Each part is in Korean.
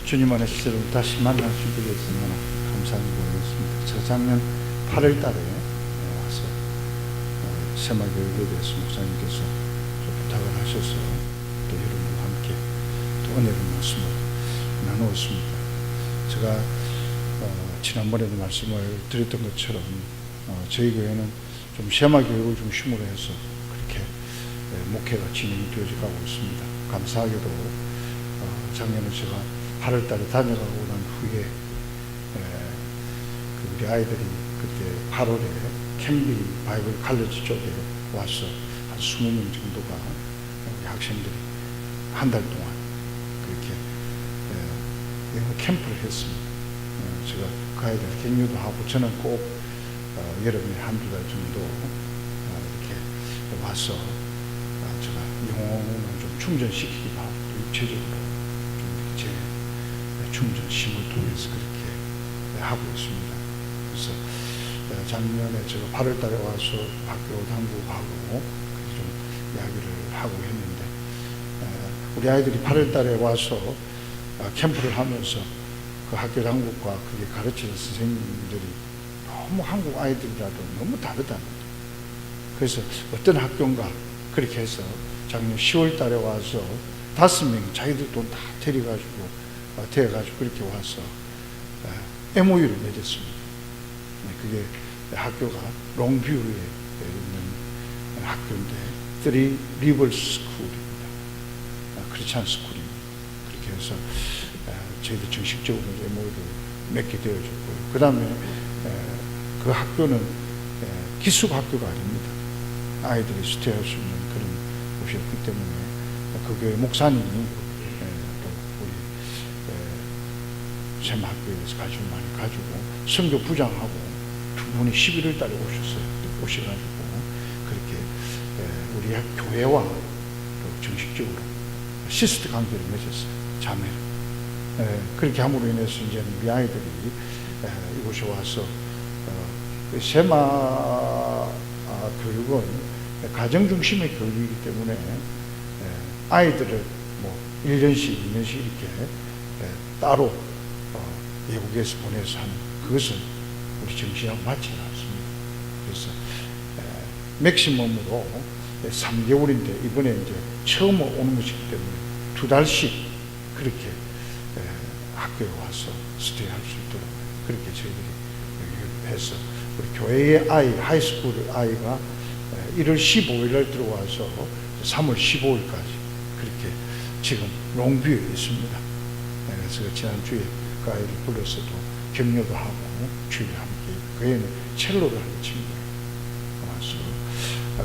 주님 안에 시절을 다시 만날 수 있게 돼서 너무나 감사한 모르겠습니다. 제가 작년 8월 달에 와서 새마교육에 대해서 목사님께서 좀 부탁을 하셔서 또 여러분과 함께 또 은혜의 말씀을 나누었습니다. 제가 지난번에도 말씀을 드렸던 것처럼 저희 교회는 좀 새마교육을 중심으로 해서 그렇게 목회가 진행이 되어져 가고 있습니다. 감사하게도 작년에 제가 8월 달에 다녀가고 난 후에 우리 아이들이 그때 8월에 캠비 바이블 칼리지 쪽에 와서 한 20명 정도가 우리 학생들이 한 달 동안 그렇게 영어 캠프를 했습니다. 제가 그 아이들 격려도 하고 저는 꼭 여름에 한두 달 정도 이렇게 와서 제가 영어는 좀 충전시키기도 하고 육체적으로 제 충전심을 통해서 그렇게 하고 있습니다. 그래서 작년에 제가 8월 달에 와서 학교 당국하고 좀 이야기를 하고 했는데 우리 아이들이 8월 달에 와서 캠프를 하면서 그 학교 당국과 그게 가르치는 선생님들이 너무 한국 아이들이라도 너무 다르다는 거예요. 그래서 어떤 학교인가 그렇게 해서 작년 10월 달에 와서 5명 자기들 돈 다 데려가지고 되어가지고 그렇게 와서 MOU를 맺었습니다. 그게 학교가 롱뷰에 있는 학교인데 Three Rivers 스쿨입니다. 크리스찬 스쿨입니다. 그렇게 해서 저희도 정식적으로 MOU를 맺게 되어졌고요. 그 다음에 그 학교는 기숙 학교가 아닙니다. 아이들이 스테이할 수 있는 그런 곳이었기 때문에 그 교회 목사님이 새마학교에 대해서 관심을 많이 가지고 선교 부장하고 두 분이 11월 달에 오셨어요. 오셔가지고 그렇게 우리 교회와 또 정식적으로 시스터 관계를 맺었어요. 자매를. 그렇게 함으로 인해서 이제는 우리 아이들이 이곳에 와서 새마 교육은 가정 중심의 교육이기 때문에 아이들을 뭐 1년씩 2년씩 이렇게 따로 외국에서 보내서 하는 그것은 우리 정신하고 맞지 않습니다. 그래서 맥시멈으로 3개월인데 이번에 이제 처음 오는 것이기 때문에 2달씩 그렇게 학교에 와서 스테이할 수 있도록 그렇게 저희들이 해서 우리 교회의 아이, 하이스쿨 아이가 1월 15일 날 들어와서 3월 15일까지 그렇게 지금 롱뷰에 있습니다. 그래서 지난주에 그 아이를 불러서도 격려도 하고 주일에 함께 그 애는 첼로를 하는 친구예요. 와서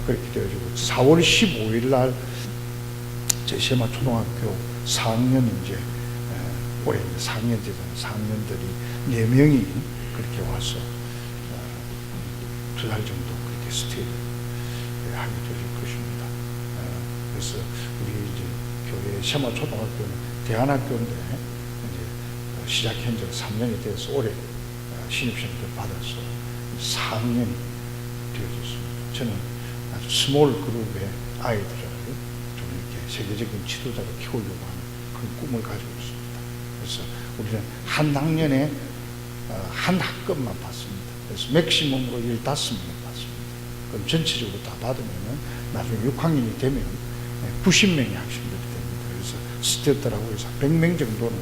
그렇게 되어지고 4월 15일 날 제 세마 초등학교 4학년 이제 올해 4학년 되잖아요. 4학년들이 4명이 그렇게 와서 2달 정도 그렇게 스테이를 하게 될 것입니다. 그래서 우리 이제 교회 세마 초등학교는 대안학교인데 이제 시작한 지 3년이 돼서 올해 신입생들 받아서 4학년이 되어졌습니다. 저는 아주 스몰 그룹의 아이들을 좀 이렇게 세계적인 지도자로 키우려고 하는 그런 꿈을 가지고 있습니다. 그래서 우리는 한 학년에 한 학급만 받습니다. 그래서 맥시멈으로 15명 받습니다. 그럼 전체적으로 다 받으면 나중에 6학년이 되면 90명의 학생들이 됩니다. 그래서 스텝들하고 해서 100명 정도는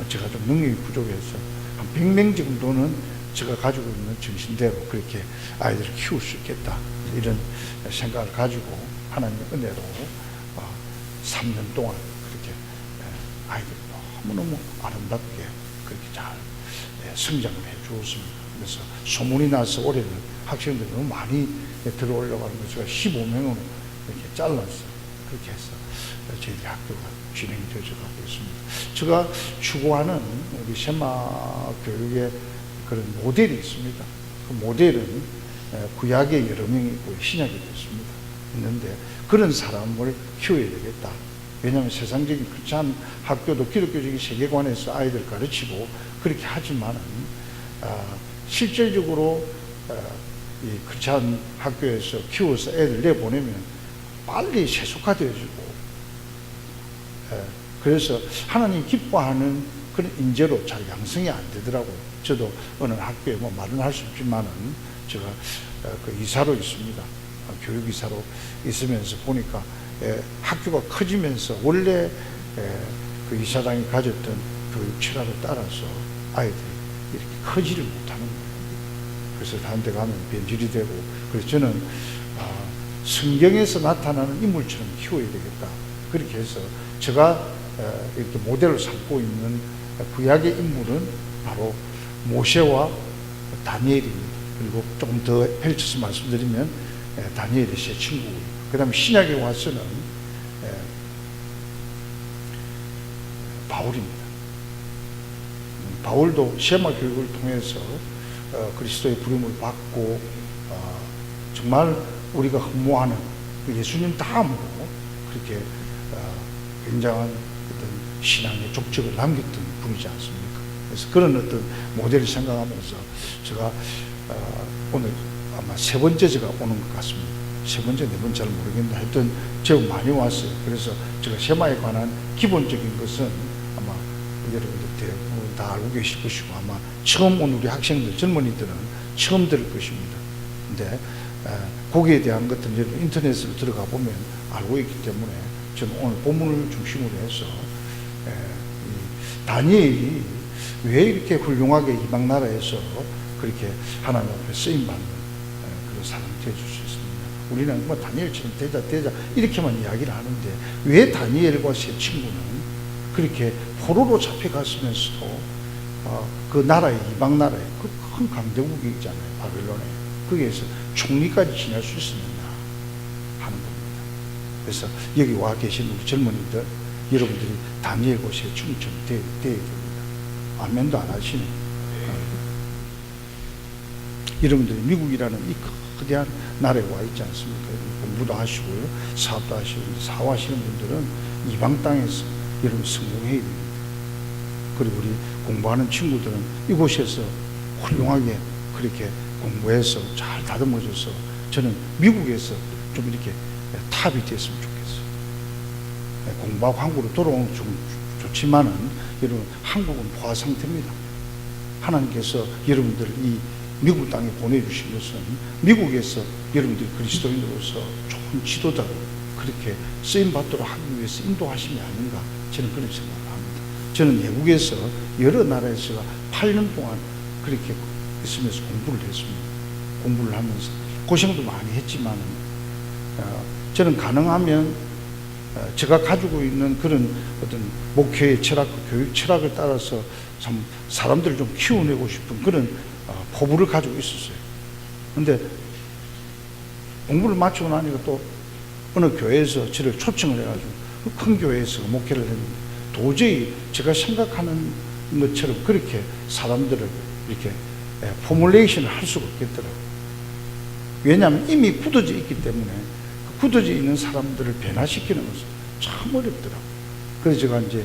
제가 좀 능력이 부족해서 한 100명 정도는 제가 가지고 있는 정신대로 그렇게 아이들을 키울 수 있겠다 이런 생각을 가지고 하나님의 은혜로 3년 동안 그렇게 아이들이 너무너무 아름답게 그렇게 잘 성장을 해 주었습니다. 그래서 소문이 나서 올해는 학생들이 너무 많이 들어오려고 하는 것을 15명으로 이렇게 잘랐어요. 그렇게 해서 저희들이 학교가 진행이 되어져 가고 있습니다. 제가 추구하는 우리 세마 교육의 그런 모델이 있습니다. 그 모델은 구약의 여러 명이 있고 신약에 있습니다. 있는데 그런 사람을 키워야 되겠다. 왜냐하면 세상적인 크리스찬 학교도 기독교적인 세계관에서 아이들 가르치고 그렇게 하지만은 실질적으로 이 크리스찬 학교에서 키워서 애들 내보내면 빨리 세속화되어지고 그래서 하나님 기뻐하는 그런 인재로 잘 양성이 안 되더라고요. 저도 어느 학교에 뭐 말은 할 수 없지만은 제가 그 이사로 있습니다. 교육이사로 있으면서 보니까 학교가 커지면서 원래 그 이사장이 가졌던 교육 철학을 따라서 아이들이 이렇게 커지를 못하는 거예요. 그래서 다른 데 가면 변질이 되고, 그래서 저는 성경에서 나타나는 인물처럼 키워야 되겠다. 그렇게 해서 제가 이렇게 모델로 삼고 있는 구약의 인물은 바로 모세와 다니엘입니다. 그리고 조금 더 펼쳐서 말씀드리면 다니엘이 제 친구고요. 그 다음에 신약에 와서는 바울입니다. 바울도 시에마 교육을 통해서 그리스도의 부름을 받고 정말 우리가 흠모하는 예수님 다음으로 그렇게 굉장한 어떤 신앙의 족적을 남겼던 분이지 않습니까? 그래서 그런 어떤 모델을 생각하면서 제가 오늘 아마 세 번째 제가 오는 것 같습니다. 세 번째, 네 번째 잘 모르겠는데 하여튼 제법 많이 왔어요. 그래서 제가 세마에 관한 기본적인 것은 아마 여러분들 대부분 다 알고 계실 것이고, 아마 처음 온 우리 학생들, 젊은이들은 처음 들을 것입니다. 근데 거기에 대한 것들은 여러분 인터넷으로 들어가 보면 알고 있기 때문에 저는 오늘 본문을 중심으로 해서 다니엘이 왜 이렇게 훌륭하게 이방 나라에서 그렇게 하나님 앞에 쓰임받는 그런 사람이 되어줄 수 있습니다. 우리는 뭐 다니엘처럼 되자 이렇게만 이야기를 하는데, 왜 다니엘과 세 친구는 그렇게 포로로 잡혀갔으면서도 그 나라의 이방 나라의 그 큰 강대국이 있잖아요, 바벨론에. 거기에서 총리까지 지낼 수 있었느냐 하는 겁니다. 그래서 여기 와 계신 우리 젊은이들, 여러분들이 다니엘과 세 친구처럼 돼야 됩니다. 아멘도 안 하시네. 여러분들이 미국이라는 이 거대한 나라에 와 있지 않습니까? 공부도 하시고요, 사업도 하시고, 사업하시는 분들은 이방 땅에서 여러분 성공해야 됩니다. 그리고 우리 공부하는 친구들은 이곳에서 훌륭하게 그렇게 공부해서 잘 다듬어져서 저는 미국에서 좀 이렇게 탑이 됐으면 좋겠어요. 공부하고 한국으로 돌아오는 좀 좋지만은 여러분 한국은 포화 상태입니다. 하나님께서 여러분들을 이 미국 땅에 보내주신 것은 미국에서 여러분들이 그리스도인으로서 좋은 지도자로 그렇게 쓰임받도록 하기 위해서 인도하심이 아닌가, 저는 그런 생각을 합니다. 저는 외국에서 여러 나라에서 8년 동안 그렇게 있으면서 공부를 했습니다. 공부를 하면서 고생도 많이 했지만 저는 가능하면 제가 가지고 있는 그런 어떤 목회의 철학, 교육 철학을 따라서 참 사람들을 좀 키워내고 싶은 그런 포부를 가지고 있었어요. 근데 공부를 마치고 나니까 또 어느 교회에서 저를 초청을 해가지고 큰 교회에서 목회를 했는데 도저히 제가 생각하는 것처럼 그렇게 사람들을 이렇게 포뮬레이션을 할 수가 없겠더라고요. 왜냐하면 이미 굳어져 있기 때문에 그 굳어져 있는 사람들을 변화시키는 것은 참 어렵더라고요. 그래서 제가 이제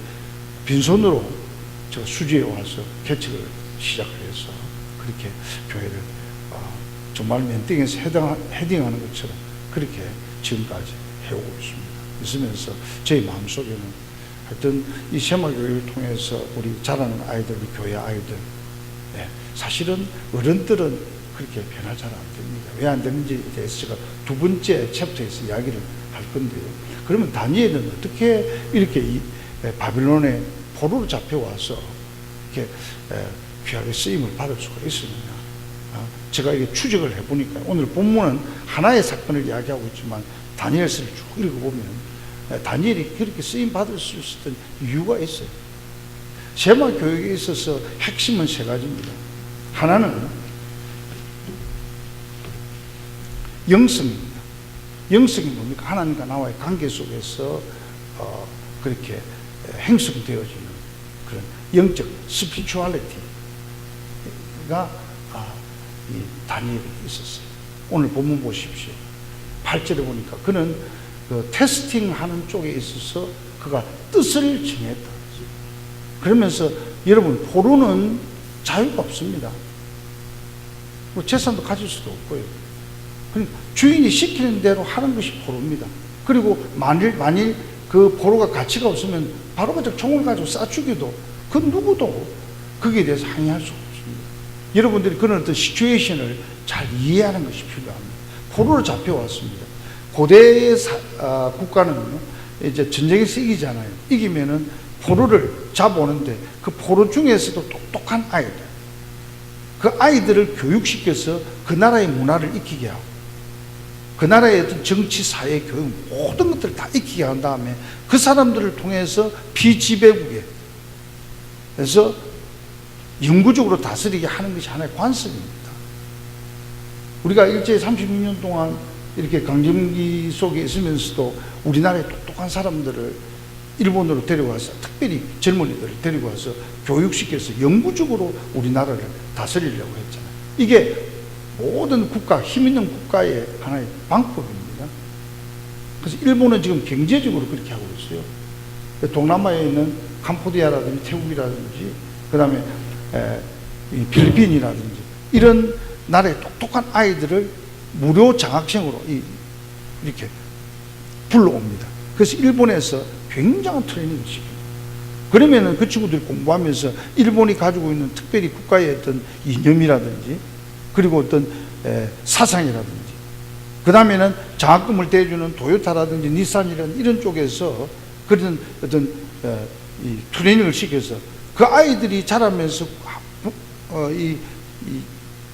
빈손으로 제가 수지에 와서 개척을 시작을 해서 그렇게 교회를 정말 맨땅에서 헤딩하는 것처럼 그렇게 지금까지 해오고 있습니다. 있으면서 제 마음속에는 하여튼 이 세마교회를 통해서 우리 자라는 아이들, 우리 교회 아이들, 사실은 어른들은 그렇게 변화 잘 안 됩니다. 왜 안 되는지에 대해서 제가 두 번째 챕터에서 이야기를 할 건데요. 그러면 다니엘은 어떻게 이렇게 이 바빌론에 포로로 잡혀와서 이렇게 귀하게 쓰임을 받을 수가 있었느냐. 제가 이게 추적을 해보니까 오늘 본문은 하나의 사건을 이야기하고 있지만 다니엘서를 쭉 읽어보면 다니엘이 그렇게 쓰임 받을 수 있었던 이유가 있어요. 세마 교육에 있어서 핵심은 세 가지입니다. 하나는 영성입니다. 영성이 뭡니까? 하나님과 나와의 관계 속에서 그렇게 행성되어지는 그런 영적 스피추얼리티가 이 다니엘에 있었어요. 오늘 본문 보십시오. 8절에 보니까 그는 그 테스팅하는 쪽에 있어서 그가 뜻을 정했다. 그러면서 여러분 포로는 자유가 없습니다. 뭐 재산도 가질 수도 없고요. 그러니까 주인이 시키는 대로 하는 것이 포로입니다. 그리고 만일 그 포로가 가치가 없으면 바로 그저 총을 가지고 쏴 죽여도 그 누구도 거기에 대해서 항의할 수 없습니다. 여러분들이 그런 어떤 시츄에이션을 잘 이해하는 것이 필요합니다. 포로로 잡혀왔습니다. 고대의 국가는요, 이제 전쟁에서 이기잖아요. 이기면은 포로를 잡아오는데 그 포로 중에서도 똑똑한 아이들, 그 아이들을 교육시켜서 그 나라의 문화를 익히게 하고, 그 나라의 어떤 정치, 사회, 교육 모든 것들을 다 익히게 한 다음에 그 사람들을 통해서 피지배국에 그래서 영구적으로 다스리게 하는 것이 하나의 관습입니다. 우리가 일제 36년 동안 이렇게 강점기 속에 있으면서도 우리나라의 똑똑한 사람들을 일본으로 데려와서, 특별히 젊은이들을 데리고 와서 교육시켜서 영구적으로 우리나라를 다스리려고 했잖아요. 이게 모든 국가, 힘 있는 국가의 하나의 방법입니다. 그래서 일본은 지금 경제적으로 그렇게 하고 있어요. 동남아에 있는 캄보디아라든지 태국이라든지 그 다음에 필리핀이라든지 이런 나라의 똑똑한 아이들을 무료 장학생으로 이렇게 불러옵니다. 그래서 일본에서 굉장한 트레이닝을 시킵니다. 그러면은 그 친구들이 공부하면서 일본이 가지고 있는 특별히 국가의 어떤 이념이라든지 그리고 어떤 사상이라든지 그 다음에는 장학금을 대주는 도요타라든지 닛산이라는 이런 쪽에서 그런 어떤 이 트레이닝을 시켜서 그 아이들이 자라면서 이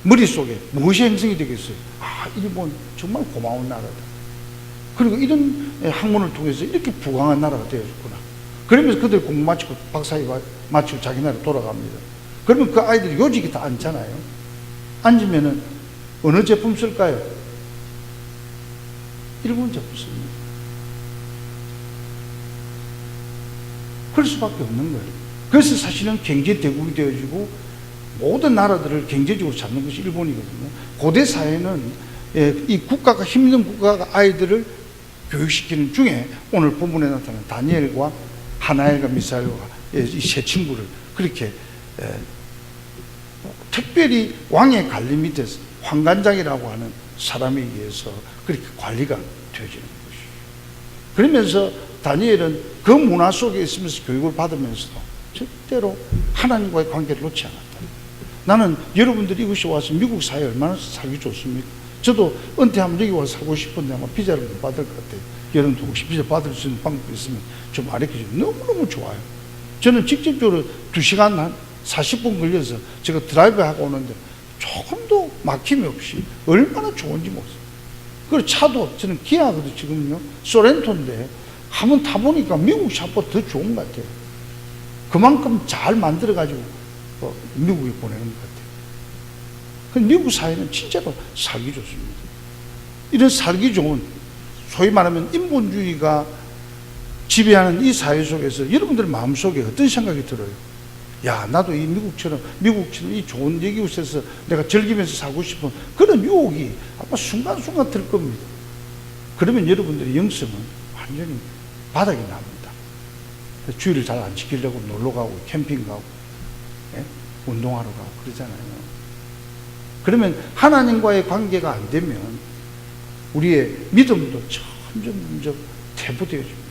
머릿속에 무엇이 형성이 되겠어요? 아, 일본 정말 고마운 나라다. 그리고 이런 학문을 통해서 이렇게 부강한 나라가 되었구나. 그러면서 그들 공부 마치고 박사학위 마치고 자기 나라 돌아갑니다. 그러면 그 아이들이 요직이 다 앉잖아요. 앉으면은 어느 제품 쓸까요? 일본 제품 씁니다. 그럴 수밖에 없는 거예요. 그래서 사실은 경제 대국이 되어지고 모든 나라들을 경제적으로 잡는 것이 일본이거든요. 고대 사회는 이 국가가 힘있는 국가가 아이들을 교육시키는 중에 오늘 본문에 나타난 다니엘과 하나엘과 미사엘과 이 세 친구를 그렇게 특별히 왕의 관리 밑에서 황관장이라고 하는 사람에 의해서 그렇게 관리가 되어지는 것이죠. 그러면서 다니엘은 그 문화 속에 있으면서 교육을 받으면서도 절대로 하나님과의 관계를 놓지 않았다. 나는 여러분들이 이곳에 와서 미국 사회에 얼마나 살기 좋습니까? 저도 은퇴하면 여기 와서 살고 싶은데 아마 비자를 못 받을 것 같아요. 여러분도 혹시 비자 받을 수 있는 방법이 있으면 좀 알려주세요. 너무너무 좋아요. 저는 직접적으로 2시간 한 40분 걸려서 제가 드라이브 하고 오는데 조금도 막힘이 없이 얼마나 좋은지 모르겠어요. 그리고 차도 저는 기아거든요. 지금요 소렌토인데 한번 타보니까 미국 차보다 더 좋은 것 같아요. 그만큼 잘 만들어가지고 미국에 보내는 것 같아요. 미국 사회는 진짜로 살기 좋습니다. 이런 살기 좋은, 소위 말하면 인본주의가 지배하는 이 사회 속에서 여러분들 마음속에 어떤 생각이 들어요? 야, 나도 이 미국처럼 이 좋은 이곳에서 내가 즐기면서 살고 싶은 그런 유혹이 아마 순간순간 들 겁니다. 그러면 여러분들의 영성은 완전히 바닥이 납니다. 주의를 잘 안 지키려고 놀러 가고 캠핑 가고 운동하러 가고 그러잖아요. 그러면 하나님과의 관계가 안 되면 우리의 믿음도 점점 퇴보되어집니다.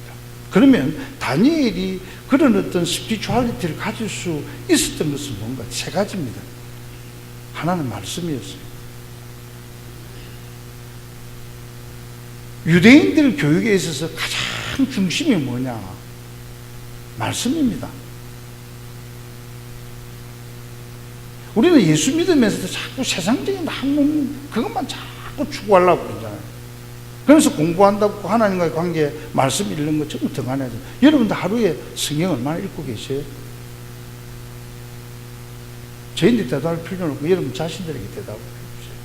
그러면 다니엘이 그런 어떤 스피추얼리티를 가질 수 있었던 것은 뭔가 세 가지입니다. 하나는 말씀이었어요. 유대인들 교육에 있어서 가장 중심이 뭐냐? 말씀입니다. 우리는 예수 믿으면서도 자꾸 세상적인 학문 그것만 자꾸 추구하려고 그러잖아요. 그래서 공부한다고 하나님과의 관계 말씀 읽는 거 전부 등한해서 여러분들 하루에 성경 얼마나 읽고 계세요? 저희들이 대답할 필요는 없고 여러분 자신들에게 대답을 해주세요.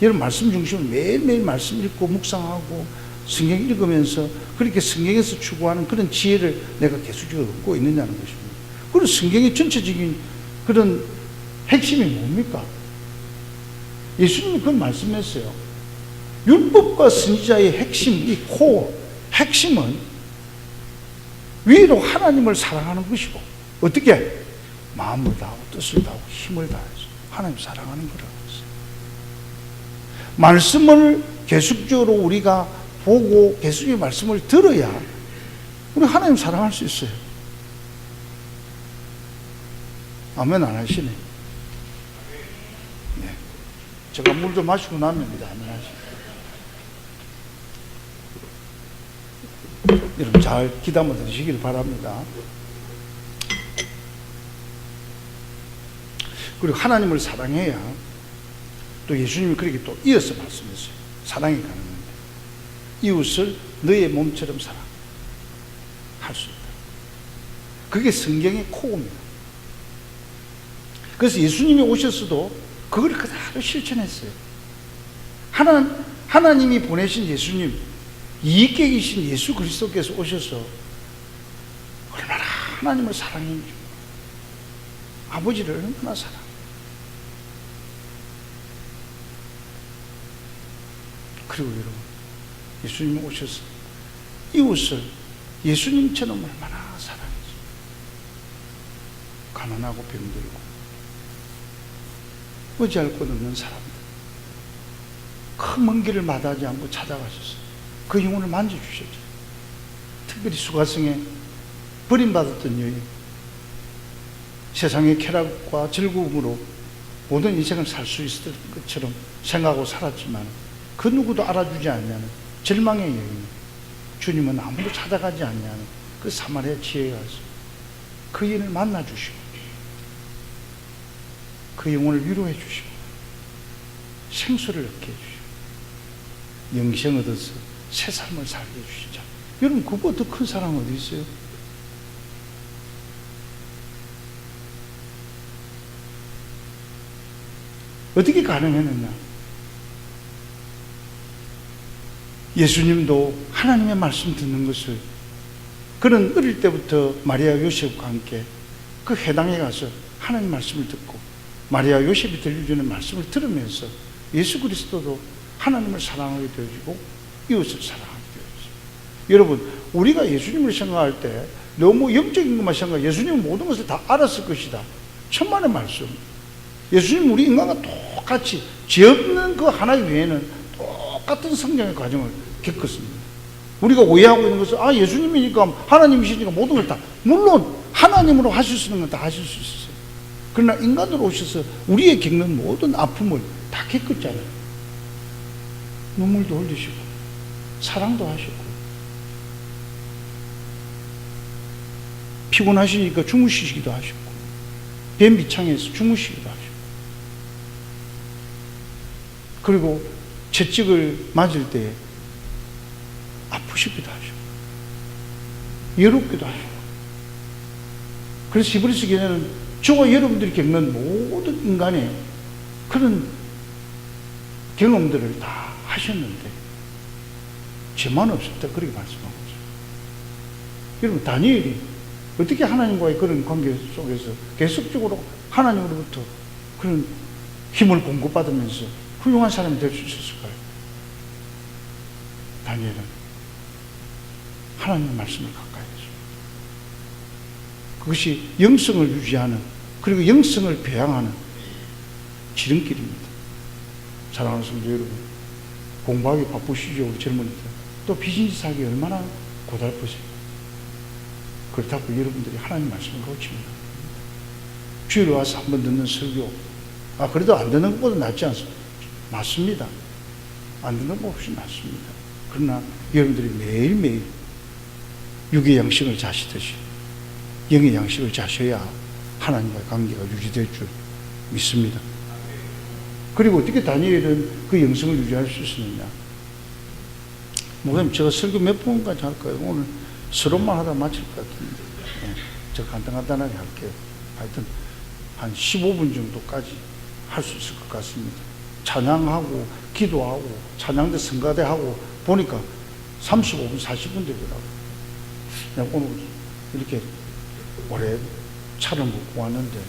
여러분 말씀 중심으로 매일매일 말씀 읽고 묵상하고 성경 읽으면서 그렇게 성경에서 추구하는 그런 지혜를 내가 계속적으로 얻고 있느냐는 것입니다. 그리고 성경의 전체적인 그런 핵심이 뭡니까? 예수님이 그걸 말씀했어요. 율법과 선지자의 핵심, 이 코어, 핵심은 위로 하나님을 사랑하는 것이고 어떻게? 마음을 다하고 뜻을 다하고 힘을 다해서 하나님 사랑하는 거라고 했어요. 말씀을 계속적으로 우리가 보고 계속의 말씀을 들어야 우리 하나님 사랑할 수 있어요. 아멘 안 하시네. 네. 제가 물 좀 마시고 나면 이제 아멘 하시네. 여러분 잘 귀담아 들으시길 바랍니다. 그리고 하나님을 사랑해야 또 예수님이 그렇게 또 이어서 말씀했어요. 사랑이 가능합니다. 이웃을 너의 몸처럼 사랑할 수 있다. 그게 성경의 코어입니다. 그래서 예수님이 오셨어도 그걸 그대로 실천했어요. 하나님이 보내신 예수님, 이익객이신 예수 그리스도께서 오셔서 얼마나 하나님을 사랑했는지, 아버지를 얼마나 사랑. 그리고 여러분, 예수님이 오셔서 이웃을 예수님처럼 얼마나 사랑했어요. 가난하고 병들고 의지할 곳 없는 사람들, 큰 먼 길을 마다하지 않고 찾아가셔서 그 영혼을 만져주셨죠. 특별히 수가성에 버림받았던 여인, 세상의 쾌락과 즐거움으로 모든 인생을 살 수 있을 것처럼 생각하고 살았지만 그 누구도 알아주지 않냐는 절망의 여인, 주님은 아무도 찾아가지 않냐는 그 사마리아 지혜에 가서 그 여인을 만나주시고 그 영혼을 위로해 주시고 생수를 얻게 해주시고 영생 얻어서 새 삶을 살게 해주시죠. 여러분, 그보다 더 큰 사랑 어디 있어요? 어떻게 가능했느냐? 예수님도 하나님의 말씀 듣는 것을, 그는 어릴 때부터 마리아 요셉과 함께 그 회당에 가서 하나님 말씀을 듣고 마리아 요셉이 들려주는 말씀을 들으면서 예수 그리스도도 하나님을 사랑하게 되어지고 이웃을 사랑하게 되어졌어요. 여러분, 우리가 예수님을 생각할 때 너무 영적인 것만 생각해 예수님은 모든 것을 다 알았을 것이다, 천만의 말씀. 예수님 우리 인간과 똑같이 죄 없는 그 하나 외에는 똑같은 성장의 과정을 겪었습니다. 우리가 오해하고 있는 것은 예수님이니까 하나님이시니까 모든 걸 다, 물론 하나님으로 하실 수 있는 건 다 하실 수 있어요. 그러나 인간으로 오셔서 우리의 겪는 모든 아픔을 다 겪었잖아요. 눈물도 흘리시고 사랑도 하시고 피곤하시니까 주무시기도 하시고 뱀 밑창에서 주무시기도 하시고 그리고 채찍을 맞을 때 아프시기도 하시고 외롭기도 하시고. 그래서 히브리서 기자는 저와 여러분들이 겪는 모든 인간의 그런 경험들을 다 하셨는데 죄만 없었다, 그렇게 말씀하고 있어요. 여러분, 다니엘이 어떻게 하나님과의 그런 관계 속에서 계속적으로 하나님으로부터 그런 힘을 공급받으면서 훌륭한 사람이 될 수 있었을까요? 다니엘은 하나님의 말씀을 가까이 했습니다. 그것이 영성을 유지하는, 그리고 영성을 배양하는 지름길입니다. 사랑하는 성도 여러분, 공부하기 바쁘시죠, 우리 젊은이들. 또 비즈니스 하기 얼마나 고달프세요. 그렇다고 여러분들이 하나님 말씀을 가르칩니다. 주일에 와서 한번 듣는 설교, 그래도 안 듣는 것보다 낫지 않습니까? 맞습니다. 안 듣는 것보다 훨씬 낫습니다. 그러나 여러분들이 매일매일 육의 양식을 자시듯이 영의 양식을 자셔야 하나님과의 관계가 유지될 줄 믿습니다. 그리고 어떻게 다니엘은 그 영성을 유지할 수 있었느냐? 목사님, 제가 설교 몇 분까지 할까요? 오늘 서론만 하다 마칠 것 같은데, 저 간단하게 할게요. 하여튼 한 15분 정도까지 할 수 있을 것 같습니다. 찬양하고 기도하고 찬양대 성가대 하고 보니까 35분 40분 되더라고요. 오늘 이렇게 오래 차를 먹고 왔는데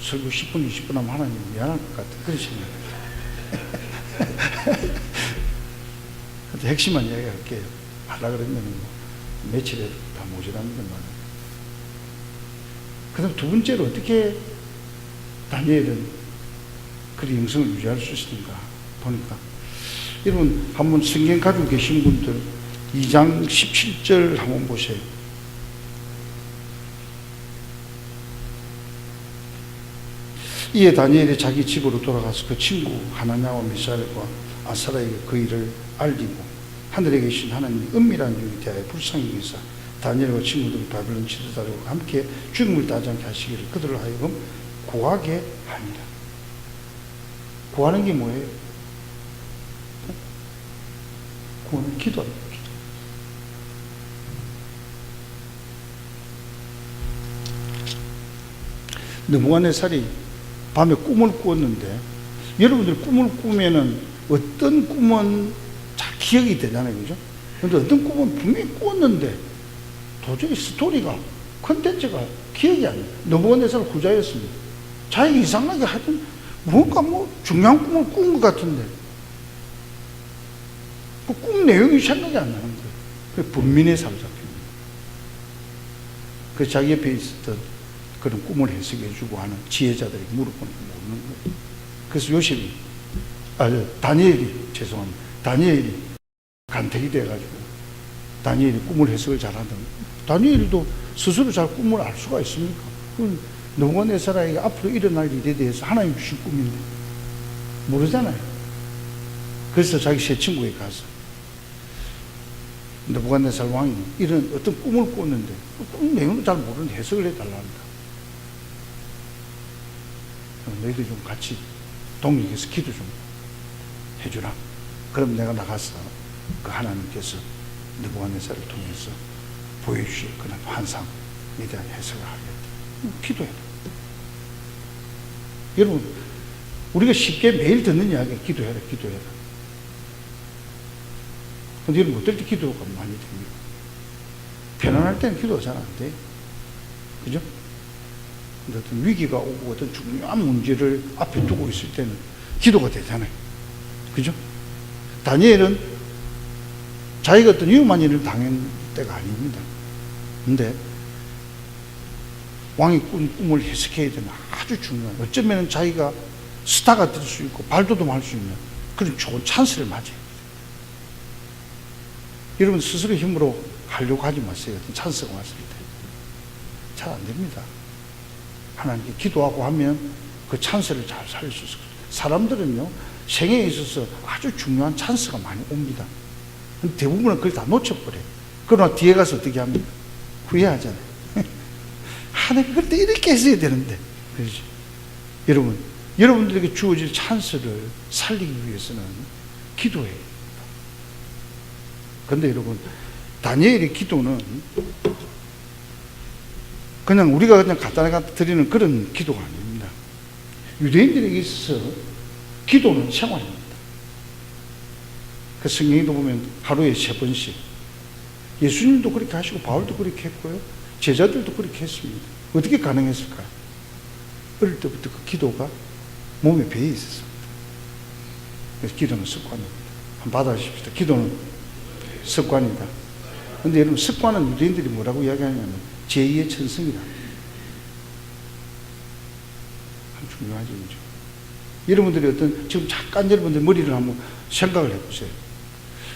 설교 10분 20분 하면 하나님 미안할 것 같은 그런 생각이 핵심만 이야기할게요. 하려고 그러면 며칠에 다 모자랍니다. 그 다음 두 번째로 어떻게 다니엘은 그 영성을 유지할 수 있으니까 보니까, 여러분 한번 성경 가지고 계신 분들 2장 17절 한번 보세요. 이에 다니엘이 자기 집으로 돌아가서 그 친구 하나냐와 미사엘과 아사라에게 그 일을 알리고 하늘에 계신 하나님이 은밀한 일에 대하여 불쌍히 여기사 다니엘과 친구들이 바벨론 지도자들과 함께 죽음을 따지 않게 하시기를 그들을 하여금 구하게 하니라. 구하는 게 뭐예요? 구하는 기도입니다. 느부갓네살이 밤에 꿈을 꾸었는데, 여러분들 꿈을 꾸면은 어떤 꿈은 잘 기억이 되잖아요, 그죠? 근데 어떤 꿈은 분명히 꾸었는데 도저히 스토리가, 컨텐츠가 기억이 안 나요. 느부갓네살 후자였습니다. 자기가 이상하게 하여튼 뭔가 중요한 꿈을 꾼 것 같은데 그 꿈 내용이 생각이 안 나는 거예요. 그래서 분민의 사로잡힙니다. 그래서 자기 옆에 있었던 그런 꿈을 해석해주고 하는 지혜자들이 물어보는 모르는 거예요. 그래서 요셉이, 다니엘이 간택이 돼가지고 다니엘이 꿈을 해석을 잘하던, 다니엘도 스스로 잘 꿈을 알 수가 있습니까? 느부갓네살에게 앞으로 일어날 일에 대해서 하나님 주신 꿈인데 모르잖아요. 그래서 자기 세 친구에 가서 느부갓네살 왕이 이런 어떤 꿈을 꿨는데 꿈 내용도 잘 모르는 해석을 해달라 합니다. 너희들 좀 같이 동력해서 기도 좀 해주라. 그럼 내가 나가서 그 하나님께서 느부갓네살을 통해서 보여주실 그런 환상에 대한 해석을 하겠다. 기도해라. 여러분, 우리가 쉽게 매일 듣는 이야기, 기도해라, 기도해라. 근데 여러분, 어떨 때 기도가 많이 됩니까? 편안할 때는 기도가 잘 안 돼. 그죠? 근데 어떤 위기가 오고 어떤 중요한 문제를 앞에 두고 있을 때는 기도가 되잖아요. 그죠? 다니엘은 자기가 어떤 위험한 일을 당한 때가 아닙니다. 근데 왕이 꾼 꿈을 해석해야 되는 아주 중요한, 어쩌면 자기가 스타가 될 수 있고 발돋움할 수 있는 그런 좋은 찬스를 맞아요. 여러분 스스로 힘으로 하려고 하지 마세요. 어떤 찬스가 왔을 때 잘 안 됩니다. 하나님께 기도하고 하면 그 찬스를 잘 살릴 수 있어요. 사람들은요, 생애에 있어서 아주 중요한 찬스가 많이 옵니다. 대부분은 그걸 다 놓쳐버려요. 그러나 뒤에 가서 어떻게 합니까? 후회하잖아요. 하나님 그때 이렇게 했어야 되는데. 그렇지? 여러분들에게 주어질 찬스를 살리기 위해서는 기도해야 됩니다. 그런데 여러분, 다니엘의 기도는 그냥 우리가 그냥 간단하게 드리는 그런 기도가 아닙니다. 유대인들에게 있어서 기도는 생활입니다. 그 성경에도 보면 하루에 3번씩, 예수님도 그렇게 하시고 바울도 그렇게 했고요, 제자들도 그렇게 했습니다. 어떻게 가능했을까요? 어릴 때부터 그 기도가 몸에 배에 있었습니다. 그래서 기도는 습관입니다. 한번 받아주십시오. 기도는 습관이다. 그런데 여러분, 습관은 유대인들이 뭐라고 이야기하냐면 제2의 천성이다. 참 중요하죠, 그죠? 여러분들이 어떤, 지금 잠깐 여러분들 머리를 한번 생각을 해보세요.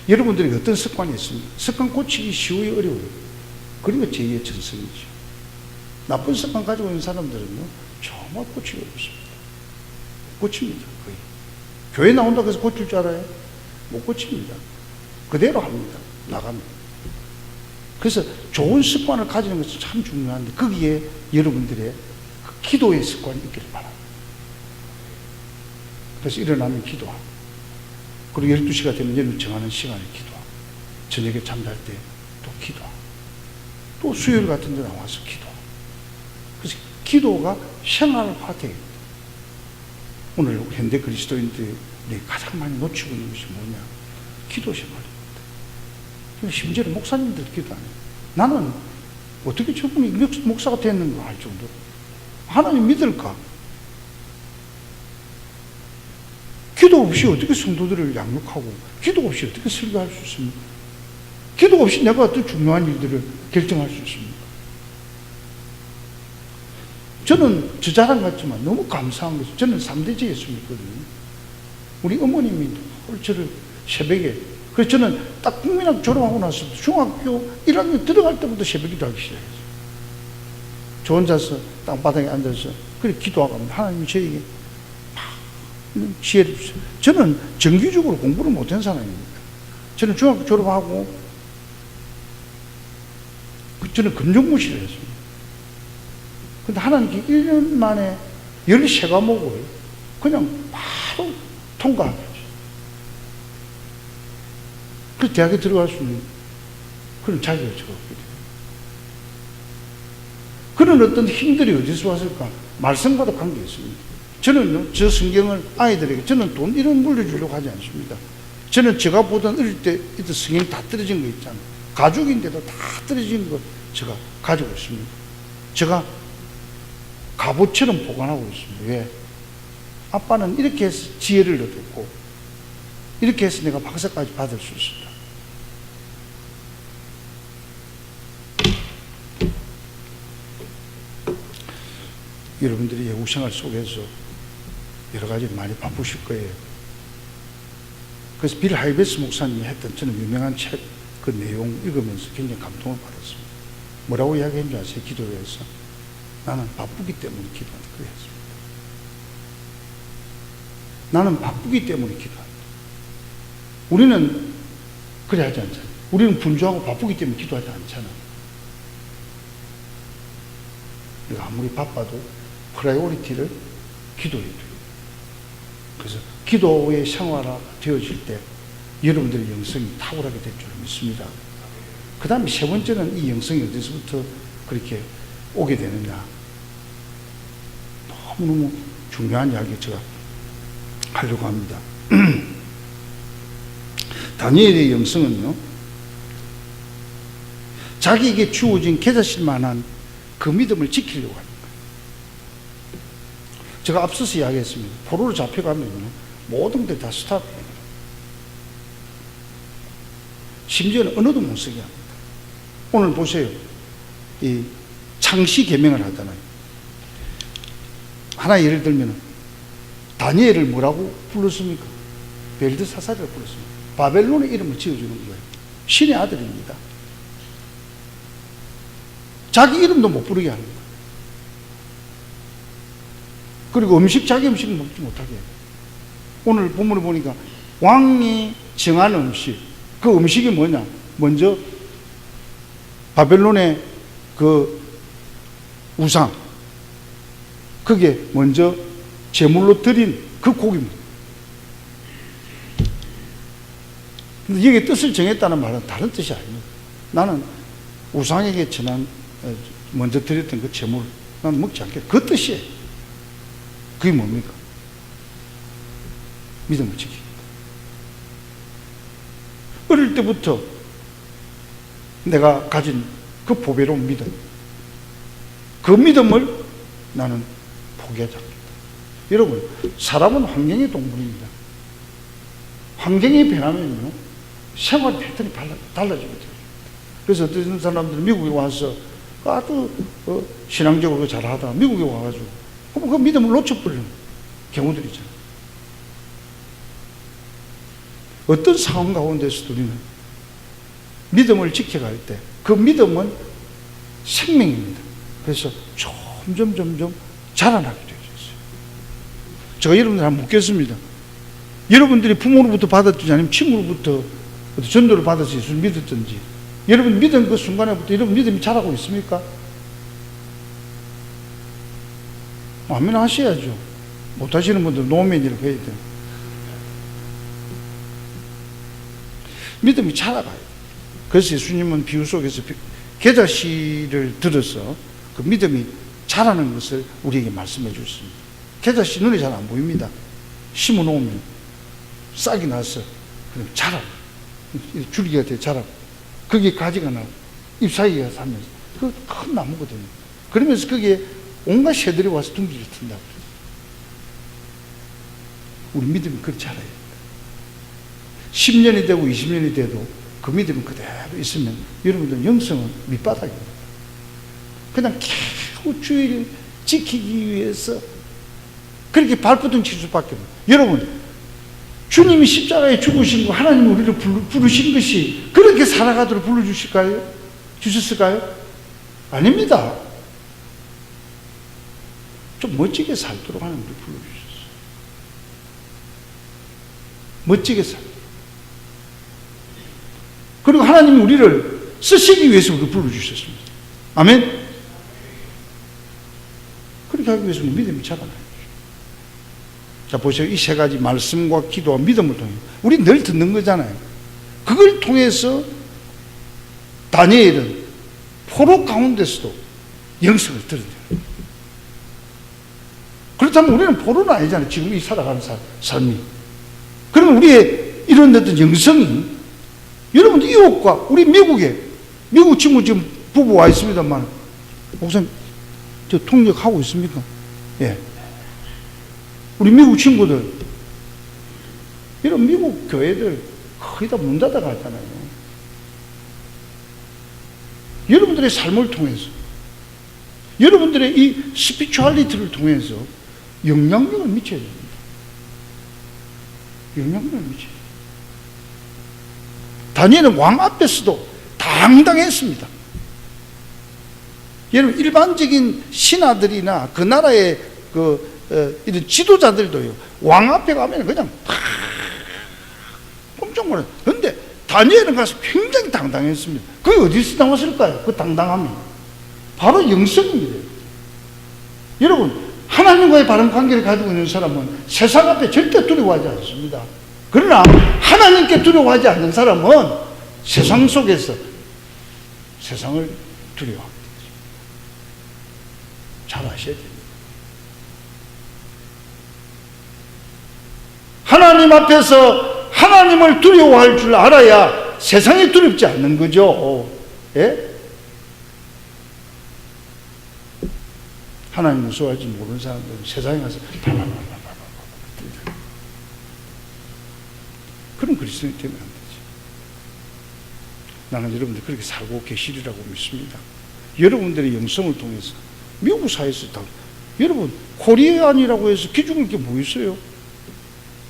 여러분들이 어떤 습관이 있습니까? 습관 고치기 쉬워요, 어려워요? 그러니까 제2의 천성이죠. 나쁜 습관 가지고 있는 사람들은요, 정말 고치기 어렵습니다. 고칩니다, 거의. 교회 나온다고 해서 고칠 줄 알아요? 못 고칩니다. 그대로 합니다. 나갑니다. 그래서 좋은 습관을 가지는 것은 참 중요한데, 거기에 여러분들의 그 기도의 습관이 있기를 바랍니다. 그래서 일어나면 기도하고, 그리고 12시가 되면 여러분 정하는 시간에 기도하고, 저녁에 잠잘 때 또 기도하고, 또 수요일 같은 데 나와서 기도하고. 그래서 기도가 생활화돼요. 오늘 현대 그리스도인들이 가장 많이 놓치고 있는 것이 뭐냐? 기도 생활입니다. 심지어 목사님들 기도 안 해요. 나는 어떻게 저분이 목사가 됐는가 할 정도로. 하나님 믿을까? 기도 없이 어떻게 성도들을 양육하고, 기도 없이 어떻게 설교할 수 있습니까? 기도 없이 내가 어떤 중요한 일들을 결정할 수 있습니까? 저는 저 자랑 같지만 너무 감사한 것은, 저는 3대째 예수 믿거든요. 우리 어머님이 저를 새벽에, 그래서 저는 딱 국민학교 졸업하고 나서 중학교 1학년 들어갈 때부터 새벽 기도 하기 시작했어요. 저 혼자서 땅바닥에 앉아서 그래 기도하고 합니다. 하나님 저에게 지혜를 주세요. 저는 정기적으로 공부를 못한 사람입니다. 저는 중학교 졸업하고 저는 검정고시를 했습니다. 근데 하나님께 1년 만에 13과목을 그냥 바로 통과하게 했어요. 그래서 대학에 들어갈 수 있는 그런 자격을 제가 얻게 돼요. 그런 어떤 힘들이 어디서 왔을까? 말씀과도 관계 있습니다. 저는 저 성경을 아이들에게 저는 돈 1원 물려주려고 하지 않습니다. 저는 제가 보던 어릴 때 성경 다 떨어진 거 있잖아요. 가죽인데도 다 떨어진 거 제가 가지고 있습니다. 제가 갑옷처럼 보관하고 있습니다. 왜? 아빠는 이렇게 해서 지혜를 얻었고 이렇게 해서 내가 박사까지 받을 수 있습니다. 여러분들이 외국 생활 속에서 여러 가지 많이 바쁘실 거예요. 그래서 빌 하이베스 목사님이 했던 저는 유명한 책 그 내용 읽으면서 굉장히 감동을 받았습니다. 뭐라고 이야기한 줄 아세요? 기도회에서 나는 바쁘기 때문에 기도한다. 그랬습니다. 나는 바쁘기 때문에 기도한다. 우리는 그래 하지 않잖아요. 우리는 분주하고 바쁘기 때문에 기도하지 않잖아요. 내가 아무리 바빠도 프라이오리티를 기도해 줘요. 그래서 기도의 생활화 되어질 때 여러분들의 영성이 탁월하게 될 줄 믿습니다. 그 다음에 세 번째는 이 영성이 어디서부터 그렇게 오게 되느냐. 너무너무 중요한 이야기 제가 하려고 합니다. 다니엘의 영성은요, 자기에게 주어진 계자실 만한 그 믿음을 지키려고 하는 거예요. 제가 앞서서 이야기했습니다. 포로로 잡혀가면 모든 데 다 스탑해요. 심지어는 언어도 못 쓰게 합니다. 오늘 보세요. 이 창시 계명을 하잖아요. 하나 예를 들면 다니엘을 뭐라고 불렀습니까? 벨드사살이라고 불렀습니다. 바벨론의 이름을 지어주는 거예요. 신의 아들입니다. 자기 이름도 못 부르게 하는 거예요. 그리고 자기 음식을 먹지 못하게 해요. 오늘 본문을 보니까 왕이 정한 음식, 그 음식이 뭐냐? 먼저 바벨론의 그 우상, 그게 먼저 제물로 드린 그 고기입니다. 근데 여기에 뜻을 정했다는 말은 다른 뜻이 아닙니다. 나는 우상에게 먼저 드렸던 그 제물, 나는 먹지 않겠다. 그 뜻이에요. 그게 뭡니까? 믿음을 지키기. 어릴 때부터 내가 가진 그 보배로운 믿음, 그 믿음을 나는 포기하지 않겠다. 여러분, 사람은 환경의 동물입니다. 환경이 변하면요, 생활 패턴이 달라지거든요. 그래서 어떤 사람들은 미국에 와서 아주 신앙적으로 잘하다가 미국에 와가지고 그 믿음을 놓쳐버리는 경우들이 있잖아요. 어떤 상황 가운데서도 우리는 믿음을 지켜갈 때 그 믿음은 생명입니다. 그래서 점점 자라나게 되어 있어요. 제가 여러분들 한번 묻겠습니다. 여러분들이 부모로부터 받았든지 아니면 친구로부터 전도를 받아서 예수를 믿었든지 여러분 믿은 그 순간에부터 여러분 믿음이 자라고 있습니까? 아멘 하셔야죠. 못하시는 분들은 노멘이라고 해야 돼요. 믿음이 자라가요. 그래서 예수님은 비유 속에서 계자씨를 들어서 그 믿음이 자라는 것을 우리에게 말씀해 주셨습니다. 계자씨 눈에 잘 안 보입니다. 심어 놓으면 싹이 나서 그냥 자라고 줄기가 돼 자라고 거기에 가지가 나고 잎사귀가 살면서 그 큰 나무거든요. 그러면서 거기에 온갖 새들이 와서 둥지를 튼다고 그래요. 우리 믿음이 그렇게 자라야 됩니다. 10년이 되고 20년이 돼도 그 믿음이 그대로 있으면 여러분들 영성은 밑바닥입니다. 그냥 겨우 주의를 지키기 위해서 그렇게 발버둥 칠 수밖에 없어요. 여러분, 주님이 십자가에 죽으신 거 하나님이 우리를 부르신 것이 그렇게 살아가도록 주셨을까요? 아닙니다. 좀 멋지게 살도록 하나님 우리 불러주셨어요. 멋지게 살도록. 그리고 하나님이 우리를 쓰시기 위해서 우리를 불러주셨습니다. 아멘? 그렇게 하기 위해서는 믿음이 자라나요. 자, 보세요. 이 세 가지 말씀과 기도와 믿음을 통해 우리 늘 듣는 거잖아요. 그걸 통해서 다니엘은 포로 가운데서도 영성을 들었대요. 그렇다면 우리는 포로는 아니잖아요. 지금 이 살아가는 삶이. 그러면 우리의 이런 어떤 영성이, 여러분 이웃과 우리 미국 친구 지금 부부 와 있습니다만, 목사님 저 통역하고 있습니까? 예. 우리 미국 친구들, 이런 미국 교회들 거의 다 문 닫아 가잖아요. 여러분들의 삶을 통해서, 여러분들의 이 스피추얼리티를 통해서 영향력을 미쳐야 됩니다. 영향력을 미쳐야 됩니다. 다니엘은 왕 앞에서도 당당했습니다. 여러분, 일반적인 신하들이나 그 나라의 이런 지도자들도요, 왕 앞에 가면 그냥 깜짝 놀라요. 그런데 다니엘은 가서 굉장히 당당했습니다. 그게 어디서 나왔을까요? 그 당당함이 바로 영성입니다. 여러분, 하나님과의 바른 관계를 가지고 있는 사람은 세상 앞에 절대 두려워하지 않습니다. 그러나 하나님께 두려워하지 않는 사람은 세상 속에서 세상을 두려워합니다. 잘 아셔야 됩니다. 하나님 앞에서 하나님을 두려워할 줄 알아야 세상이 두렵지 않는 거죠. 예? 하나님 무서워할지 모르는 사람들은 세상에 가서 그런 그리스도인이 되면 안 되지. 나는 여러분들 그렇게 살고 계시리라고 믿습니다. 여러분들의 영성을 통해서 미국 사회에서 다, 여러분 코리안이라고 해서 기죽을 게 뭐 있어요?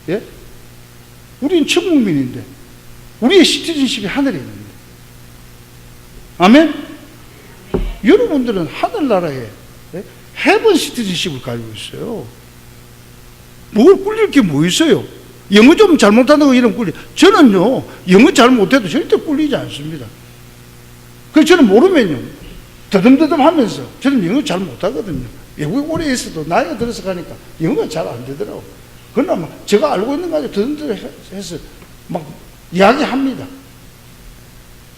예? 우리는 천국민인데 우리의 시티즌십이 하늘에 있는데, 아멘? 여러분들은 하늘나라에, 예? 헤븐 시티즌십을 가지고 있어요. 뭘 꿀릴 게 뭐 있어요? 영어 좀 잘못한다고 이런 꿀리. 저는요, 영어 잘못해도 절대 꿀리지 않습니다. 그래서 저는 모르면요, 더듬더듬 하면서, 저는 영어 잘 못하거든요. 외국에 오래 있어도 나이가 들어서 가니까 영어가 잘 안 되더라고. 그러나 막 제가 알고 있는 거 가지고 더듬더듬 해서 막 이야기합니다.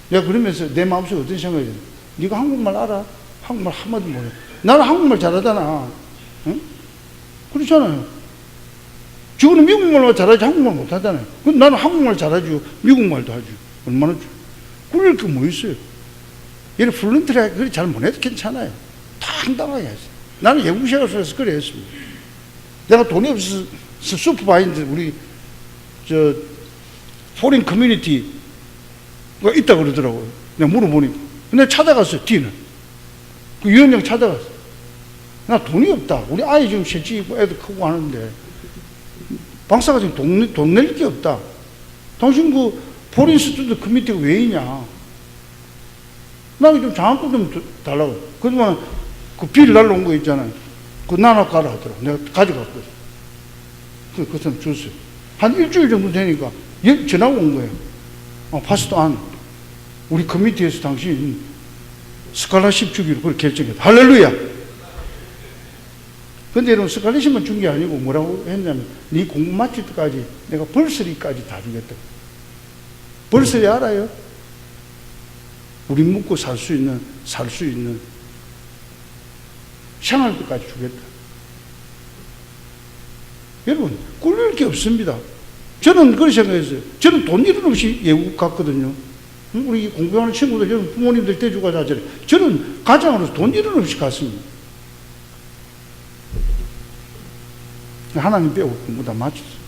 내가 그러면서 내 마음속에 어떤 생각이 드냐. 네가 한국말 알아? 한국말 한마디 모르. 나는 한국말 잘하잖아. 응? 그렇잖아요. 저거는 미국말만 잘하지 한국말 못하잖아요. 그럼 나는 한국말 잘하죠. 미국말도 하죠. 얼마나 꿀릴 게 뭐 있어요? 얘는 플런트리하게 그리 잘 못해도 괜찮아요. 당당하게 했어요. 나는 예국시장에서 그래 했습니다. 내가 돈이 없어서 슈퍼바이인데 우리 포린 커뮤니티가 있다 그러더라고요. 내가 물어보니까. 내가 찾아갔어요. 뒤는 그 위원장 찾아갔어. 나 돈이 없다. 우리 아이 지금 셋째 있고 애들 크고 하는데 박사가 지금 돈 낼 게 없다. 당신 그 포린 스튜던트 커뮤니티가 왜 있냐? 나는 좀 장학금 좀 달라고. 그동안 그 비를 날라온 거 있잖아요. 그거 나눠 가라 하더라고. 내가 가져갔거든. 그 사람 줬어요. 한 일주일 정도 되니까 전화가 온 거예요. 파스토 안, 우리 커뮤니티에서 당신 스칼라십 주기로 그렇게 결정했다. 할렐루야! 근데 여러분, 스칼라십만 준 게 아니고 뭐라고 했냐면, 네 공부 마칠 때까지 내가 벌스리까지 다 주겠다. 벌스리 알아요? 우리 먹고 살 수 있는 생활비까지 주겠다. 여러분, 꿀릴 게 없습니다. 저는 그렇게 생각했어요. 저는 돈 1원 없이 외국 갔거든요. 우리 공부하는 친구들, 여러분 부모님들 떼주고 가자잖아요. 저는 가장으로서 돈 1원 없이 갔습니다. 하나님 빼고 공부 다 마쳤어요.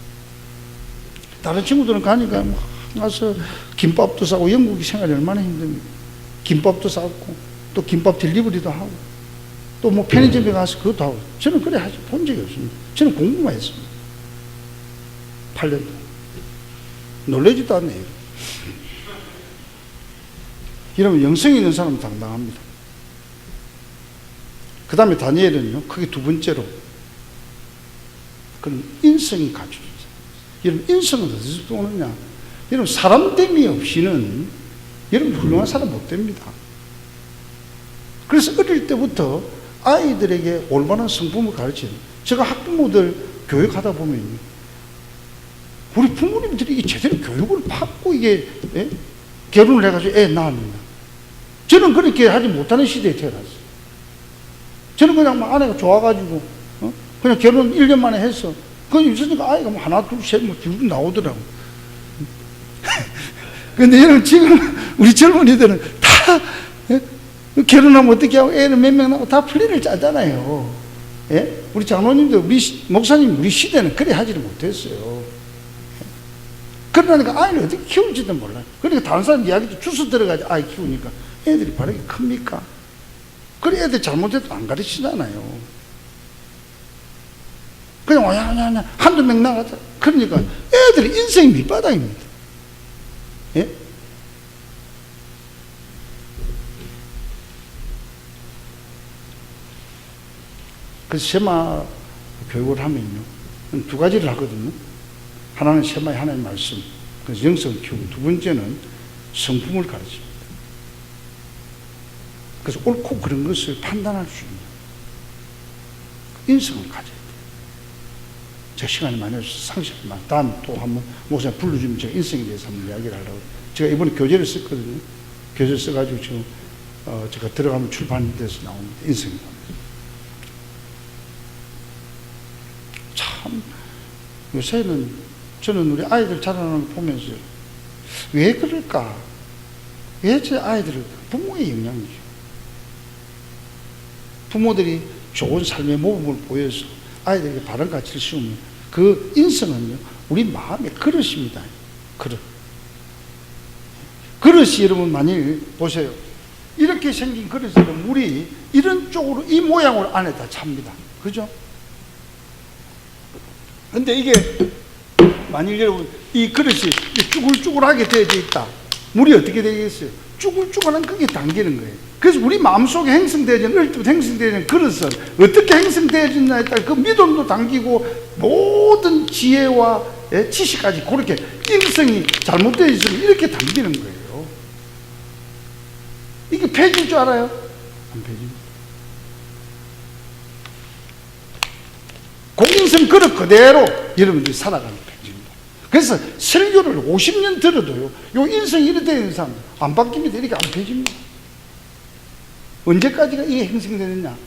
다른 친구들은 가니까 막 가서 김밥도 싸고, 영국이 생활이 얼마나 힘듭니까? 김밥도 싸고, 또 김밥 딜리버리도 하고, 또 뭐 편의점에 가서 그것도 하고. 저는 그래 본 적이 없습니다. 저는 공부만 했습니다. 8년 동안. 놀라지도 않네요. 여러분, 영성이 있는 사람은 당당합니다. 그 다음에 다니엘은요, 그게 두 번째로, 그런 인성이 갖춰져 있어요. 여러분, 인성은 어디서 오느냐? 여러분, 사람됨이 없이는 여러분 훌륭한 사람 못 됩니다. 그래서 어릴 때부터 아이들에게 올바른 성품을 가르치는, 제가 학부모들 교육하다 보면 우리 부모님들이 제대로 교육을 받고 이게 결혼을 해가지고 애 낳습니다. 저는 그렇게 하지 못하는 시대에 태어났어요. 저는 그냥 뭐 아내가 좋아가지고 그냥 결혼 1년 만에 했어. 그건 있으니까 아이가 뭐 하나 둘 셋 뭐 쭉 나오더라고. 근데 여러분, 지금 우리 젊은이들은 다 결혼하면 어떻게 하고 애를 몇 명 낳고 다 플랜을 짜잖아요. 예? 우리 장로님도, 우리 목사님, 우리 시대는 그래 하지를 못했어요. 그러니까 아이를 어떻게 키울지도 몰라요. 그러니까 다른 사람 이야기도 주워 들어가지 아이 키우니까 애들이 바르게 큽니까? 그래 애들 잘못해도 안 가르치잖아요. 그냥 와야 한두 명 나가자. 그러니까 애들이 인생이 밑바닥입니다. 예? 그래서 쉐마 교육을 하면요, 두 가지를 하거든요. 하나는 쉐마의 하나의 말씀, 그래서 영성을 키우고, 두 번째는 성품을 가르칩니다. 그래서 옳고 그런 것을 판단할 수 있는 인성을 가져야 돼요. 제가 시간이 많이 없어서 상식만, 다음에 또 한번 목사님 불러주면 제가 인성에 대해서 한번 이야기를 하려고. 제가 이번에 교재를 썼거든요. 교재 써가지고 지금 제가 들어가면 출판돼서 나옵니다. 인성에 관해서. 참 요새는 저는 우리 아이들 자라나는 거 보면서 왜 그럴까? 왜 제 아이들을, 부모의 영향이죠. 부모들이 좋은 삶의 모범을 보여서 아이들에게 바른 가치를 씌우면 그 인성은요, 우리 마음의 그릇입니다. 그릇이 여러분 만일 보세요. 이렇게 생긴 그릇은 물이 이런 쪽으로 이 모양으로 안에다 찹니다. 그죠? 근데 이게 만일 여러분 이 그릇이 쭈글쭈글하게 되어져 있다. 물이 어떻게 되겠어요? 쭈글쭈글한 그게 당기는 거예요. 그래서 우리 마음속에 형성되어진, 어릴 때부터 형성되어진 그릇은 어떻게 형성되어졌냐에 따라 그 믿음도 당기고 모든 지혜와 지식까지 그렇게 인성이 잘못되어 있으면 이렇게 당기는 거예요. 이게 폐질 줄 알아요? 안 폐집니다. 공인성 그릇 그대로 여러분들이 살아가는 편입니다. 그래서 설교를 50년 들어도요, 요 인성이 이렇게 되는 사람 안 바뀝니다. 이렇게 안 펴집니다. 언제까지가 이게 형성되느냐?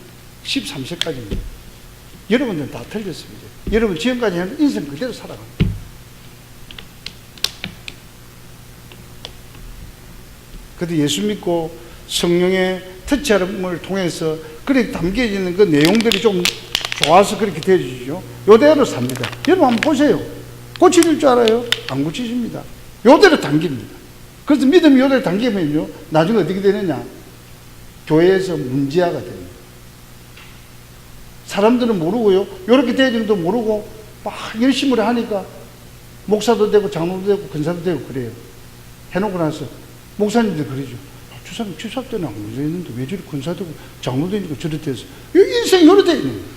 13세까지입니다. 여러분들은 다 틀렸습니다. 여러분 지금까지 인성 그대로 살아갑니다. 그런데 예수 믿고 성령의 터치함을 통해서 그렇게 담겨지는 그 내용들이 좀 좋아서 그렇게 되어지죠. 요대로 삽니다. 여러분 한번 보세요. 고쳐질 줄 알아요? 안 고쳐집니다. 요대로 당깁니다. 그래서 믿음이 요대로 당기면요, 나중에 어떻게 되느냐? 교회에서 문제아가 됩니다. 사람들은 모르고요, 요렇게 되어지는 것도 모르고 막 열심히 하니까 목사도 되고 장로도 되고 권사도 되고 그래요. 해놓고 나서 목사님들 그러죠. 저 사람 취사 때는 안 문제있는데 왜 저리 권사되고 장로 되니까 저리 돼서 인생이 요래 되어 있는 거예요.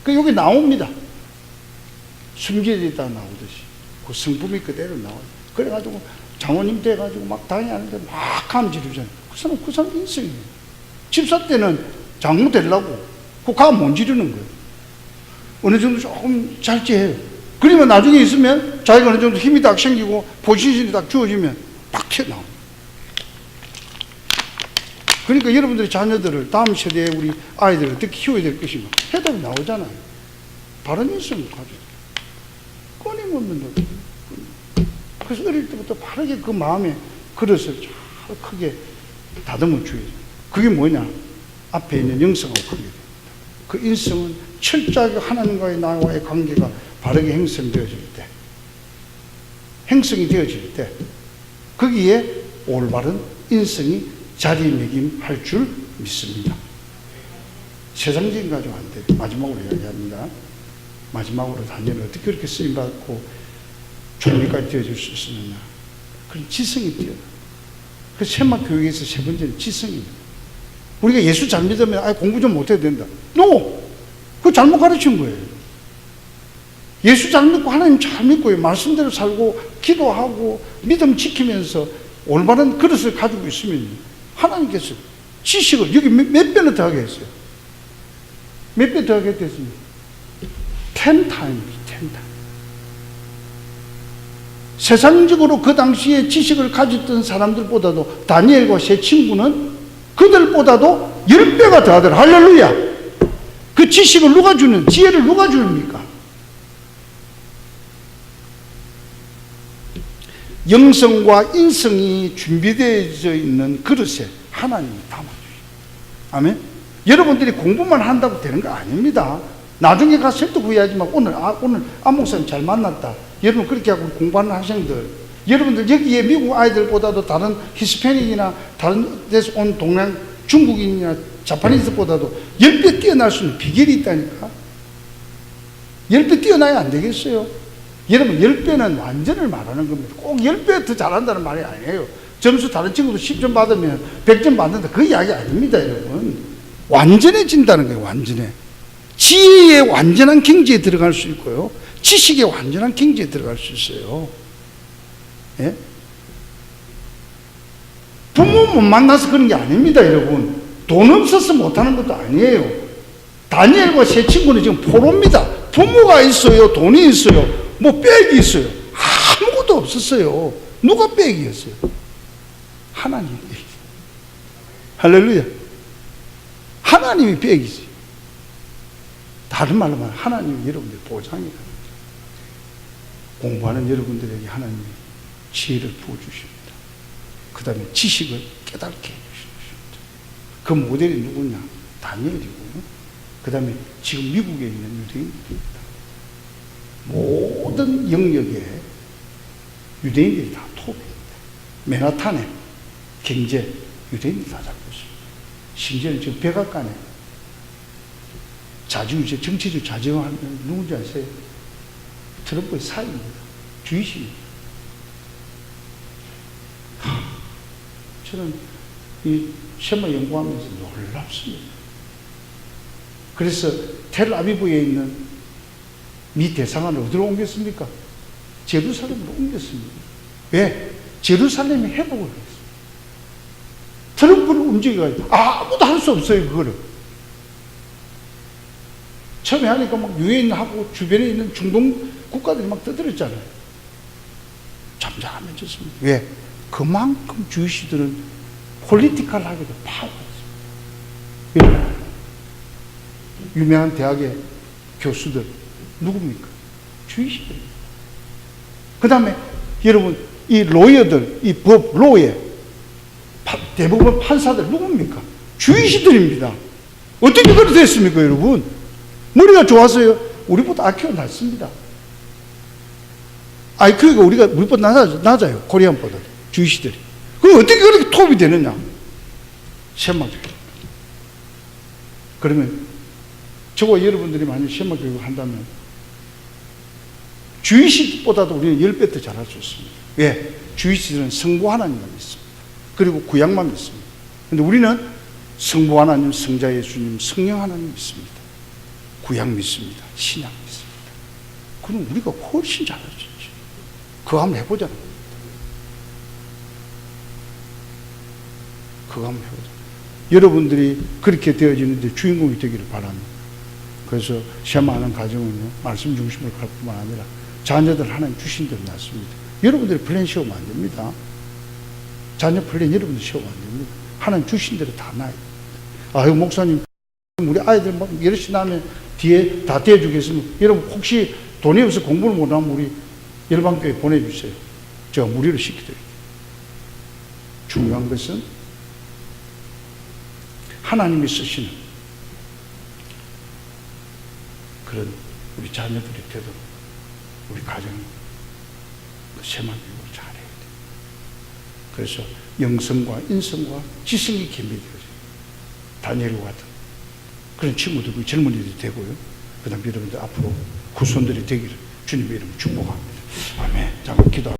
그 여기 나옵니다. 숨겨져 있다 나오듯이 그 성품이 그대로 나와요. 그래가지고 장로님 돼가지고 막 당연하는데 막 하면 지르잖아요. 그 사람 인생이에요. 집사 때는 장로 되려고 그 가 못 지르는 거예요. 어느 정도 조금 잘 지해요. 그러면 나중에 있으면 자기가 어느 정도 힘이 딱 생기고 포지션이 딱 주어지면 막 튀어나옵니다. 그러니까 여러분들의 자녀들을 다음 세대의 우리 아이들을 어떻게 키워야 될 것인가 해답이 나오잖아요. 바른 인성을 가져야 돼요. 끊임없는 노력. 그래서 어릴 때부터 바르게 그 마음에 그릇을 잘 크게 다듬어 줘야 돼요. 그게 뭐냐? 앞에 있는 영성하고 크게 됩니다. 그 인성은 철저하게 하나님과의 나와의 관계가 바르게 형성되어질 때, 형성이 되어질 때 거기에 올바른 인성이 자리매김할 줄 믿습니다. 세상적인 가지고 안 돼요. 마지막으로 이야기합니다. 마지막으로 다니엘은 어떻게 그렇게 쓰임받고 존귀까지 되어줄 수 있었느냐? 그런 지성이 뛰어나. 그 쉐마 교육에서 세 번째는 지성입니다. 우리가 예수 잘 믿으면 공부 좀 못해도 된다. 그거 잘못 가르친 거예요. 예수 잘 믿고 하나님 잘 믿고 말씀대로 살고 기도하고 믿음 지키면서 올바른 그릇을 가지고 있으면 하나님께서 지식을 여기 몇 배나 더하게 했어요. 몇 배 더하게 됐습니까? 10times. 세상적으로 그 당시에 지식을 가졌던 사람들보다도 다니엘과 세 친구는 그들보다도 10배가 더하더라. 할렐루야. 그 지식을 누가 주는, 지혜를 누가 줍니까? 영성과 인성이 준비되어 있는 그릇에 하나님이 담아주십니다. 아멘. 여러분들이 공부만 한다고 되는 거 아닙니다. 나중에 가서 설득 후회하지만 오늘 안 목사님 잘 만났다. 여러분 그렇게 하고 공부하는 학생들, 여러분들 여기에 미국 아이들보다도 다른 히스패닉이나 다른 데서 온 동양 중국인이나 자파니스보다도 10배 뛰어날 수 있는 비결이 있다니까. 10배 뛰어나야 안 되겠어요? 여러분 10배는 완전을 말하는 겁니다. 꼭 10배 더 잘한다는 말이 아니에요. 점수 다른 친구도 10점 받으면 100점 받는다, 그 이야기 아닙니다. 여러분 완전해진다는 거예요. 완전해. 지혜의 완전한 경지에 들어갈 수 있고요, 지식의 완전한 경지에 들어갈 수 있어요. 예? 부모 못 만나서 그런 게 아닙니다. 여러분 돈 없어서 못하는 것도 아니에요. 다니엘과 세 친구는 지금 포로입니다. 부모가 있어요, 돈이 있어요, 뭐 빽이 있어요. 아무것도 없었어요. 누가 빽이었어요? 하나님이 빽이었어요. 할렐루야. 하나님이 빽이지. 다른 말로 말하면 하나님이 여러분들 보장이라는 거죠. 공부하는 여러분들에게 하나님이 지혜를 부어주십니다. 그 다음에 지식을 깨닫게 해주십니다. 그 모델이 누구냐? 다니엘이고요. 그 다음에 지금 미국에 있는 유대인들입니다. 모든 영역에 유대인들이 다 톱입니다. 맨하탄에 경제 유대인들이 다 잡고 있습니다. 심지어는 지금 백악관에 자주유제, 정치적 자주하면 누군지 아세요? 트럼프의 사입니다. 주이십니다. 저는 이 셰마 연구하면서 놀랍습니다. 그래서 텔아비브에 있는 미 대사관을 어디로 옮겼습니까? 제루살렘으로 옮겼습니다. 왜? 제루살렘이 회복을 했습니다. 트럼프를 움직여가지고 아무도 할 수 없어요. 그거를 처음에 하니까 막 유엔하고 주변에 있는 중동 국가들이 막 떠들었잖아요. 잠잠해졌습니다. 왜? 그만큼 주이시들은 폴리티컬하게도 파워가 있습니다. 유명한 대학의 교수들 누굽니까? 주이시들입니다. 그 다음에 여러분 이 로이어들, 이 법 로에 대부분 판사들 누굽니까? 주이시들입니다. 어떻게 그렇게 됐습니까, 여러분? 머리가 좋아서요? 우리보다 IQ가 낮습니다. IQ가 우리보다 낮아요. 코리안보다. 주이시들이. 그럼 어떻게 그렇게 톱이 되느냐? 시험학교육. 그러면 저와 여러분들이 만약 시험학교육을 한다면 주이시보다도 우리는 10배 더 잘할 수 있습니다. 왜? 주이시들은 성부 하나님만 믿습니다. 그리고 구약만 믿습니다. 그런데 우리는 성부 하나님, 성자 예수님, 성령 하나님 믿습니다. 구약 믿습니다. 신약 믿습니다. 그럼 우리가 훨씬 잘할 수 있죠. 그거 한번 해보자는 겁니다. 그거 한번 해보자. 여러분들이 그렇게 되어지는데 주인공이 되기를 바랍니다. 그래서 시험하는 가정은요, 말씀 중심으로 갈 뿐만 아니라 자녀들 하나님 주신 대로 낳습니다. 여러분들이 플랜 세우면 안 됩니다. 자녀 플랜 여러분들 세우면 안 됩니다. 하나님 주신 대로 다 낳아야 됩니다. 아유, 목사님, 우리 아이들 막 여럿이 나면 뒤에 다 대주겠으면, 여러분 혹시 돈이 없어서 공부를 못하면 우리 열방교회 보내주세요. 제가 무료로 시켜드릴게요. 중요한 것은 하나님이 쓰시는 그런 우리 자녀들이 되도록 우리 가정이 세만 교육을 잘해야 돼요. 그래서 영성과 인성과 지성이 겸비되어져요. 다니엘과 같은 그런 친구들이 젊은이들이 되고요. 그 다음 여러분들 앞으로 후손들이 되기를 주님의 이름으로 축복합니다. 아멘. 잠깐 기도합니다.